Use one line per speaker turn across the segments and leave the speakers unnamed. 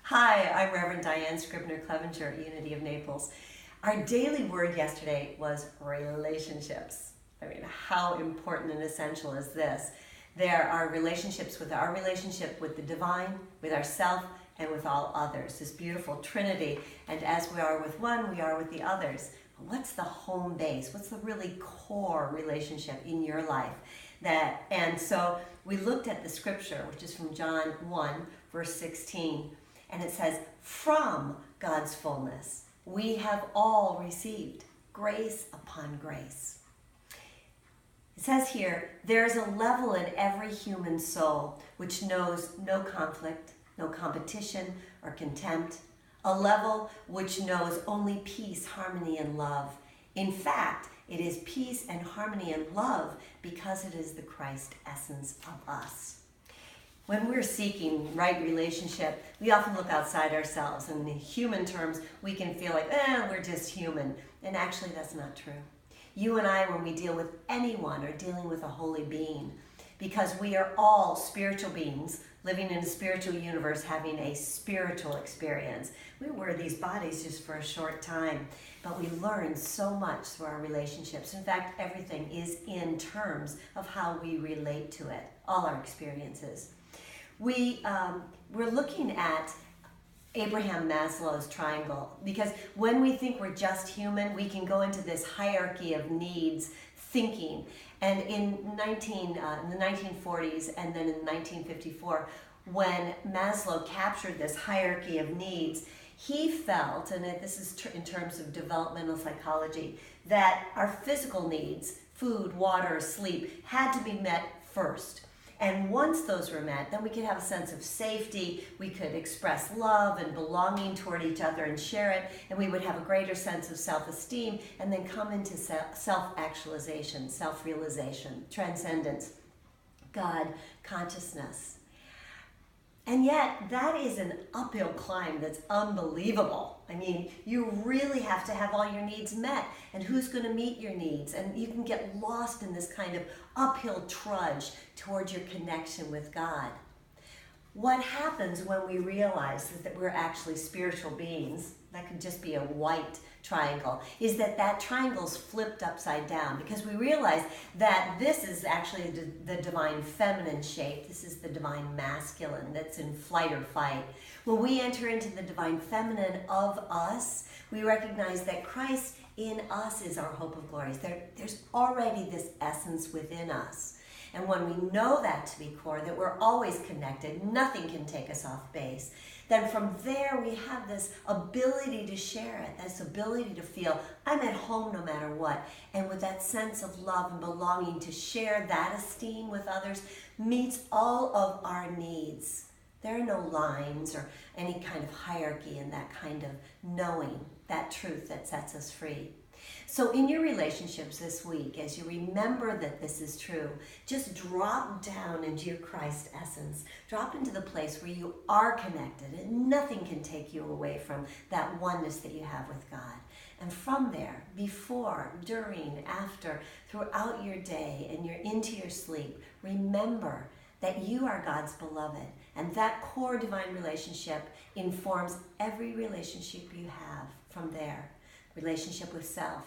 Hi, I'm Reverend Diane Scribner Clevenger at Unity of Naples. Our daily word yesterday was relationships. I mean, how important and essential is this? There are relationships with our relationship with the divine, with ourself, and with all others. This beautiful trinity. And as we are with one, we are with the others. But what's the home base? What's the really core relationship in your life? And so we looked at the scripture, which is from John 1, verse 16. And it says, from God's fullness, we have all received grace upon grace. It says here, there is a level in every human soul which knows no conflict, no competition or contempt, a level which knows only peace, harmony, and love. In fact, it is peace and harmony and love because it is the Christ essence of us. When we're seeking right relationship, we often look outside ourselves. And in human terms, we can feel like, we're just human. And actually, that's not true. You and I, when we deal with anyone, are dealing with a holy being, because we are all spiritual beings living in a spiritual universe, having a spiritual experience. We wear these bodies just for a short time, but we learn so much through our relationships. In fact, everything is in terms of how we relate to it, all our experiences. We're looking at Abraham Maslow's triangle, because when we think we're just human, we can go into this hierarchy of needs thinking. And in the 1940s and then in 1954, when Maslow captured this hierarchy of needs, he felt, and this is in terms of developmental psychology, that our physical needs, food, water, sleep, had to be met first. And once those were met, then we could have a sense of safety, we could express love and belonging toward each other and share it, and we would have a greater sense of self-esteem, and then come into self-actualization, self-realization, transcendence, God consciousness. And yet, that is an uphill climb that's unbelievable. I mean, you really have to have all your needs met. And who's going to meet your needs? And you can get lost in this kind of uphill trudge towards your connection with God. What happens when we realize that we're actually spiritual beings, that could just be a white triangle, is that triangle's flipped upside down, because we realize that this is actually the divine feminine shape. This is the divine masculine that's in flight or fight. When we enter into the divine feminine of us, we recognize that Christ in us is our hope of glory. There's already this essence within us. And when we know that to be core, that we're always connected, nothing can take us off base, then from there we have this ability to share it, this ability to feel, I'm at home no matter what. And with that sense of love and belonging to share that esteem with others meets all of our needs. There are no lines or any kind of hierarchy in that kind of knowing, that truth that sets us free. So in your relationships this week, as you remember that this is true, just drop down into your Christ essence. Drop into the place where you are connected and nothing can take you away from that oneness that you have with God. And from there, before, during, after, throughout your day and you're into your sleep, remember that you are God's beloved. And that core divine relationship informs every relationship you have from there. Relationship with self,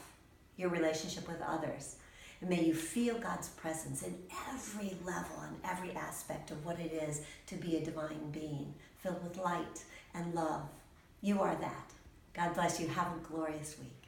your relationship with others. And may you feel God's presence in every level and every aspect of what it is to be a divine being, filled with light and love. You are that. God bless you. Have a glorious week.